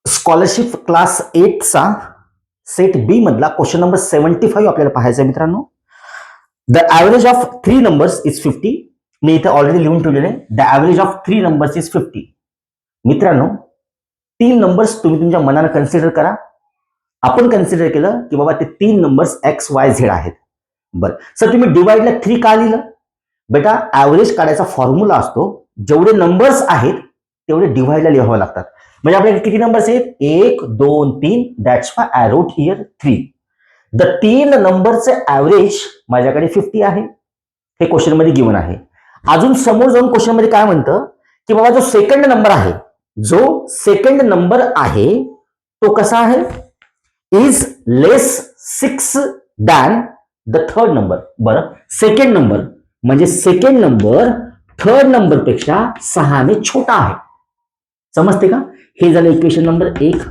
Scholarship class 8 चा set बी मधला question number 75 आपल्याला पाहायचा आहे मित्रांनो. The average of 3 numbers is 50. मी इथे ऑलरेडी लिहून ठेवलेले आहे. The average of 3 numbers is 50. मित्रांनो 3 नंबर्स तुम्ही तुमच्या मनानं कन्सिडर करा. आपण कन्सिडर केलं की बाबा ते 3 नंबर्स एक्स वाय झेड आहेत. बरं सर तुम्ही डिवाइडला 3 का लिहिलं? बेटा ऍव्हरेज काढायचा फॉर्म्युला असतो, जेवढे नंबर्स आहेत तेवढे डिवाइडला लिहावे लागतात. म्हणजे आपल्याकडे किती नंबर्स आहेत? 1 2 3. That's why I wrote here 3. The 3 नंबरचे ऍव्हरेज माझ्याकडे 50 आहे. हे क्वेश्चन मध्ये गिवन आहे. अजून समोर जाऊन क्वेश्चन मध्ये काय म्हणतं की बाबा जो सेकंड नंबर आहे तो कसा आहे? Is less 6 than the third number. बरं सेकंड नंबर म्हणजे सेकंड नंबर थर्ड नंबर पेक्षा 6 ने छोटा आहे. समजते का? हे झालं इक्वेशन नंबर 1.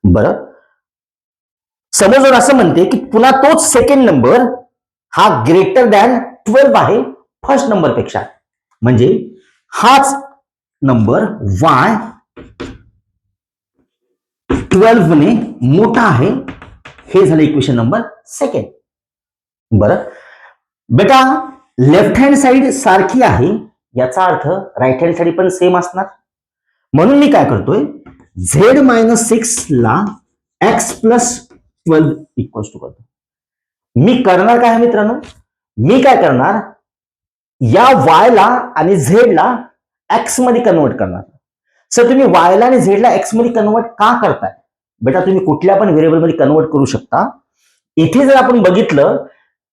बरं समोर जर असं म्हणते की पुन्हा तोच सेकंड नंबर हा ग्रेटर दॅन 12 आहे फर्स्ट नंबर पेक्षा, म्हणजे हाच नंबर y 12 ने मोठा आहे. हे झालं इक्वेशन नंबर 2. बरं बेटा लेफ्ट हँड साइड सारखी आहे याचा अर्थ राईट हँड साइड पण सेम असणार. म्हणून मी काय करतोय, z-6 ला x प्लस 12 इक्वल्स टू करतो. मी करणार काय मित्रांनो, मी काय करणार, या y ला आणि z ला x मध्ये कन्वर्ट करणार. सर तुम्ही y ला आणि z ला x मध्ये कन्वर्ट का करताय? बेटा तुम्ही कुठल्या पण व्हेरिएबल मध्ये कन्वर्ट करू शकता. इथे जर आपण बघितलं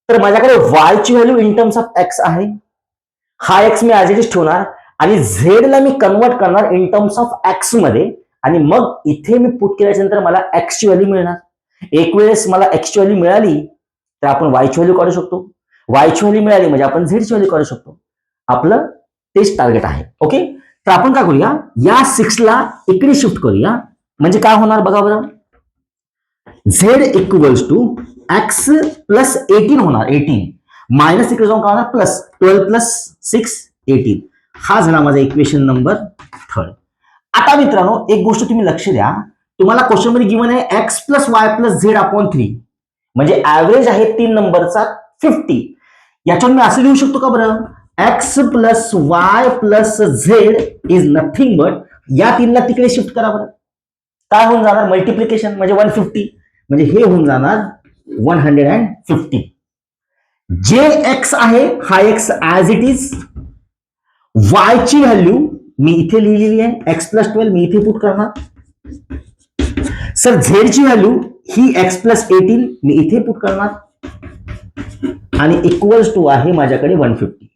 तर माझ्याकडे y ची value in terms of x आहे. हा x me as it is ठेवणार आणि z ला मी कन्वर्ट करणार इन टर्म्स ऑफ x मध्ये, आणि मग इथे मी पुट केल्याच्या नंतर मला x ची व्हॅल्यू मिळणार. एक वेळेस मला x ची व्हॅल्यू मिळाली तर आपण y ची व्हॅल्यू काढू शकतो. y ची व्हॅल्यू मिळाली म्हणजे आपण z ची व्हॅल्यू काढू शकतो. आपलं तेच टार्गेट आहे. ओके तर आपण काय करूया, या 6 ला इकडे शिफ्ट करूया. म्हणजे काय होणार बघा बरं, z equals to x plus 18 होणार. 18 मायनस इकडे जाऊन काय होणार, प्लस 12 प्लस 6 18. हा झाला माझा इक्वेशन नंबर 3. आता मित्रांनो एक गोष्ट तुम्ही लक्ष द्या, तुम्हाला क्वेश्चन मध्ये गिवन आहे x plus y plus Z upon 3, म्हणजे ऍव्हरेज आहे 3 नंबरचा 50. याच्यावर मी असं लिहू शकतो का बरं, x plus y plus Z is nothing but, या 3 ला तिकडे शिफ्ट करा बरं. काय होऊन जाणार, मल्टिप्लिकेशन म्हणजे 150, म्हणजे हे होऊन जाणार 150. जे x आहे हा x as it is. y ची व्हॅल्यू मी इथे लिहिलेली आहे x प्लस 12, मी इथे पुट करणार. सर z ची व्हॅल्यू ही x प्लस 18 मी इथे पुट करणार, आणि इक्वल्स टू आहे माझ्याकडे 150.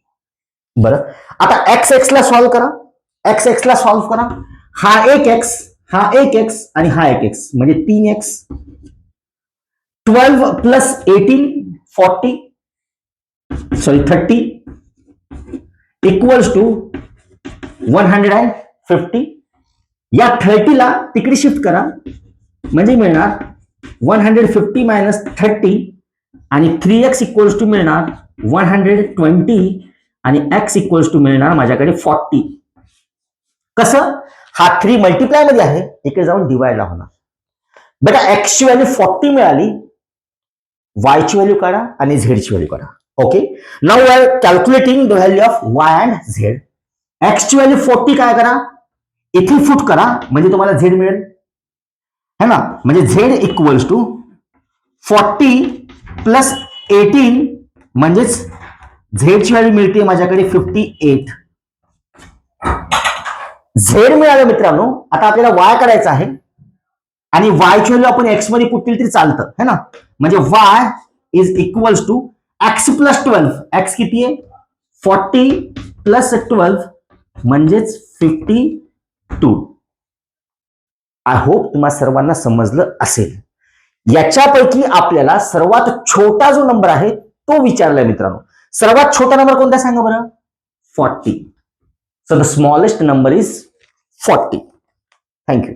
बरं आता x ला सॉल्व्ह करा, x ला सॉल्व्ह करा. हा एक x, हा एक x आणि हा एक x, म्हणजे 3x. 12 plus 18 30 equals to 150. या 30 ला तिकडे शिफ्ट करा म्हणजे मिळणार 150 मायनस 30, आणि 3x इक्वल्स टू मिळणार 120, आणि x इक्वल्स टू मिळणार माझ्याकडे 40. कसं, हा 3 मल्टिप्लाय मध्ये आहे, इकडे जाऊन डिवाइडला होणार. बेटा x ची व्हॅल्यू 40 मिळाली, y ची व्हॅल्यू काढा आणि z ची व्हॅल्यू काढा. Okay now we are calculating the value of y and z. x ची व्हॅल्यू 40 काय करा, इथे फुट करा म्हणजे तुम्हाला z मिळेल, है ना. म्हणजे z इक्वल्स टू 40 प्लस 18, म्हणजेच z ची व्हॅल्यू मिळते माझ्याकडे 58. z मिळालं मित्रांनो. आता आपल्याला y करायचा आहे, आणि y ची व्हॅल्यू आपण x मध्ये पुट केली तरी चालतं, है ना. म्हणजे y is equals to x plus 12. x किती आहे, 40 प्लस 12 म्हणजेच 52. आय होप तुम्हाला सर्वांना समजलं असेल. याच्यापैकी आपल्याला सर्वात छोटा जो नंबर आहे तो विचारलाय मित्रांनो. सर्वात छोटा नंबर कोणता सांगा बरं, 40. So the smallest number is 40. Thank you.